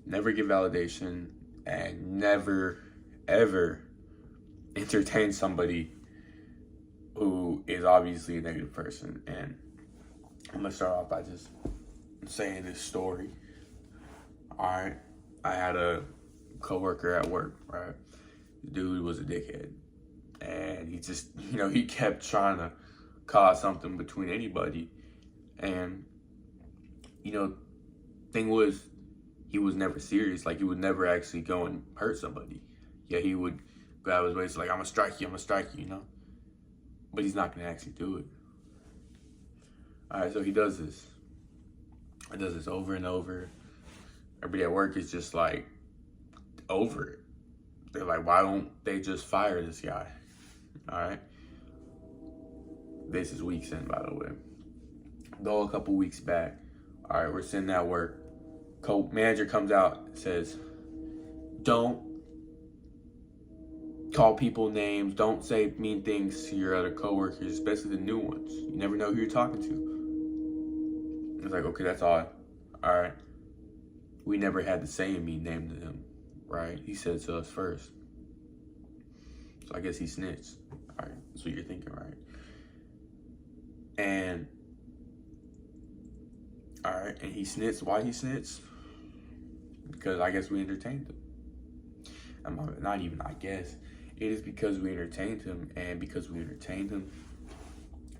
never give validation, and never, ever entertain somebody who is obviously a negative person. And I'm gonna start off by just saying this story. All right, I had a coworker at work, right? The dude was a dickhead, and he just, he kept trying to cause something between anybody. And thing was, he was never serious. Like, he would never actually go and hurt somebody. Yeah, he would grab his waist like, I'm gonna strike you, but he's not gonna actually do it. All right, so he does this. He does this over and over. Everybody at work is just like over it. They're like, why don't they just fire this guy? All right. This is weeks in, by the way. Go a couple weeks back. All right, we're sitting at work. Manager comes out and says, don't call people names. Don't say mean things to your other coworkers, especially the new ones. You never know who you're talking to. It's like, okay, that's odd. All right. We never had to say a mean name to him, right? He said it to us first. So I guess he snitched. All right, that's what you're thinking, right? And, all right, and he snitched. Why he snitched? Because I guess we entertained him. Not even I guess. It is because we entertained him, and because we entertained him,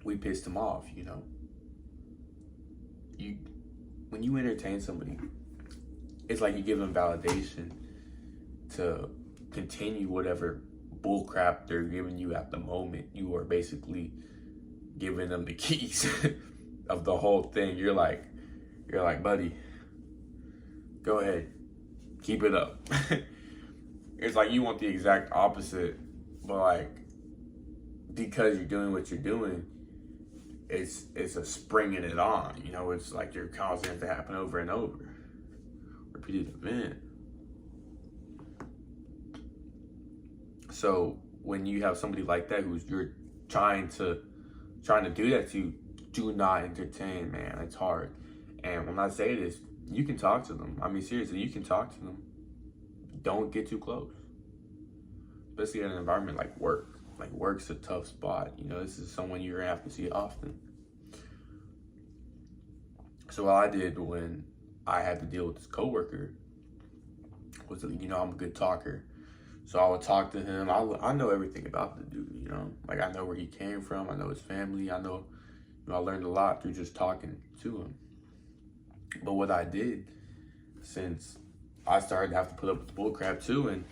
we pissed him off, When you entertain somebody, it's like you give them validation to continue whatever bullcrap they're giving you at the moment. You are basically giving them the keys of the whole thing. You're like, buddy, go ahead, keep it up. It's like you want the exact opposite, but like, because you're doing what you're doing, it's a springing it on. It's like you're causing it to happen over and over. Repeated event. So when you have somebody like that who's you're trying to do that to, do not entertain, man. It's hard. And when I say this, you can talk to them. I mean, seriously, you can talk to them. Don't get too close. Especially in an environment like work. Like, work's a tough spot. This is someone you're gonna have to see often. So what I did when I had to deal with this coworker was, I'm a good talker. So I would talk to him. I know everything about the dude, Like, I know where he came from. I know his family. I know, I learned a lot through just talking to him. But what I did, since I started to have to put up with the bullcrap too, and,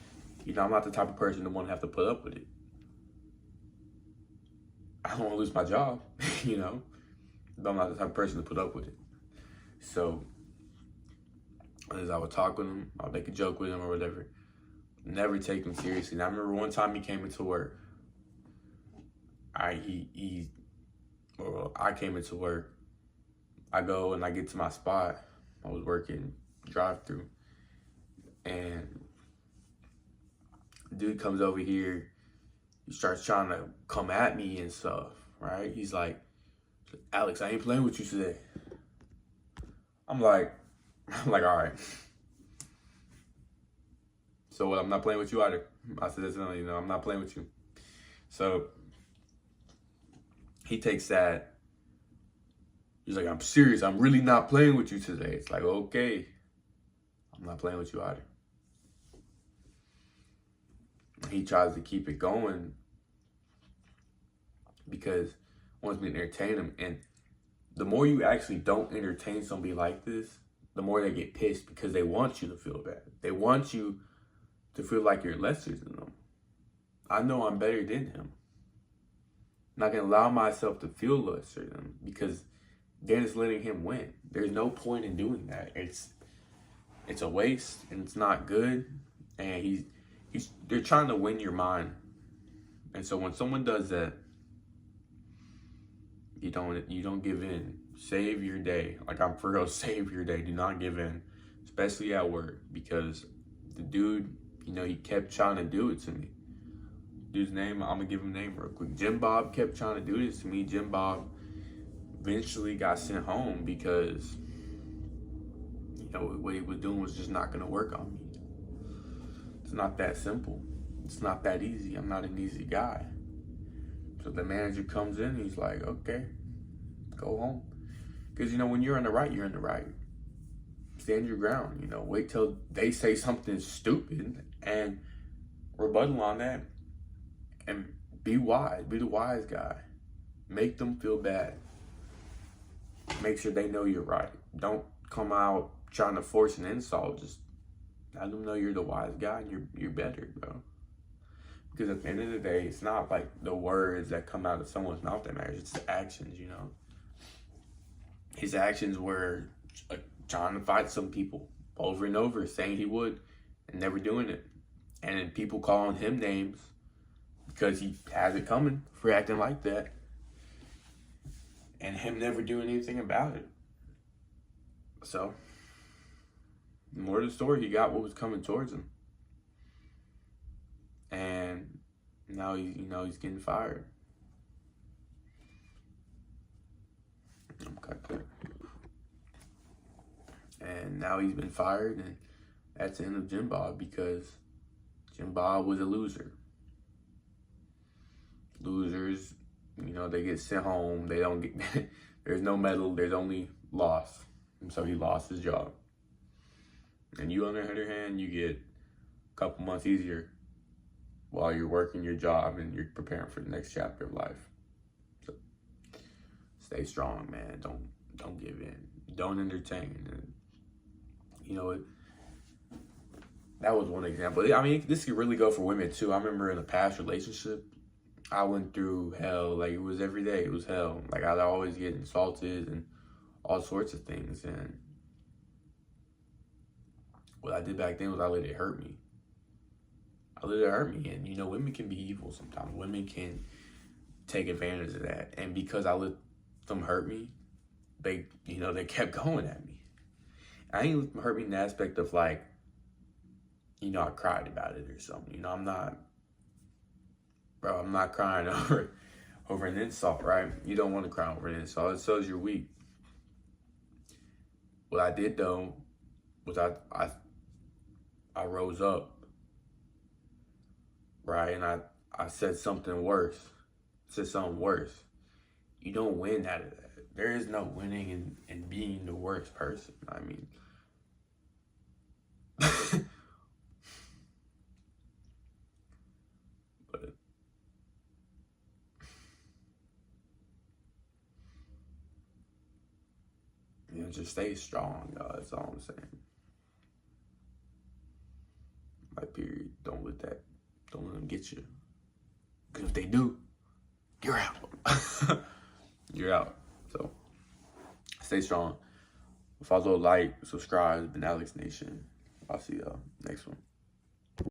I'm not the type of person to want to have to put up with it. I don't want to lose my job, but I'm not the type of person to put up with it. So, as I would talk with him, I'd make a joke with him or whatever. Never take him seriously. And I remember one time he came into work. I came into work. I go and I get to my spot. I was working drive-through. And dude comes over here. He starts trying to come at me and stuff, right? He's like, Alex, I ain't playing with you today. I'm like, all right. So what, I'm not playing with you either. I said, I'm not playing with you. So he takes that. He's like, I'm serious. I'm really not playing with you today. It's like, okay, I'm not playing with you either. He tries to keep it going because he wants me to entertain him. And the more you actually don't entertain somebody like this, the more they get pissed because they want you to feel bad. They want you to feel like you're lesser than them. I know I'm better than him. I'm not going to allow myself to feel lesser than him because then it's letting him win. There's no point in doing that. It's a waste and it's not good. And they're trying to win your mind. And so when someone does that, you don't give in. Save your day. Like, I'm for real, save your day. Do not give in, especially at work, because the dude, he kept trying to do it to me. Dude's name, I'm gonna give him a name real quick. Jim Bob kept trying to do this to me. Jim Bob eventually got sent home because, what he was doing was just not going to work on me. It's not that simple. It's not that easy. I'm not an easy guy. So the manager comes in, he's like, okay, go home. Because, when you're in the right, you're in the right. Stand your ground, wait till they say something stupid and rebuttal on that, and be wise, be the wise guy. Make them feel bad. Make sure they know you're right. Don't come out trying to force an insult. Just let them know you're the wise guy and you're better, bro. Because at the end of the day, it's not like the words that come out of someone's mouth that matters. It's the actions, His actions were trying to fight some people over and over, saying he would and never doing it. And then people calling him names because he has it coming for acting like that. And him never doing anything about it. So, more of the story, he got what was coming towards him. And now he's getting fired. Okay. And now he's been fired, and that's the end of Jim Bob, because Jim Bob was a loser. Losers, they get sent home. They don't get, there's no medal, there's only loss. And so he lost his job. And you, on the other hand, you get a couple months easier while you're working your job and you're preparing for the next chapter of life. So stay strong, man. Don't give in. Don't entertain. And that was one example. I mean, this could really go for women too. I remember in a past relationship, I went through hell. Like, it was every day. It was hell. Like, I'd always get insulted and all sorts of things. And what I did back then was I let it hurt me. And, women can be evil sometimes. Women can take advantage of that. And because I let them hurt me, they kept going at me. I ain't let them hurt me in the aspect of, like, I cried about it or something. I'm not crying over an insult, right? You don't want to cry over an insult. It shows you're weak. What I did, though, was I rose up, right? And I said something worse. You don't win out of that. There is no winning in being the worst person. I mean, but just stay strong, y'all. That's all I'm saying. Like, period. Don't let them get you. Because if they do, you're out. You're out. So, stay strong. Follow, like, subscribe. It's been Alex Nation. I'll see y'all next one.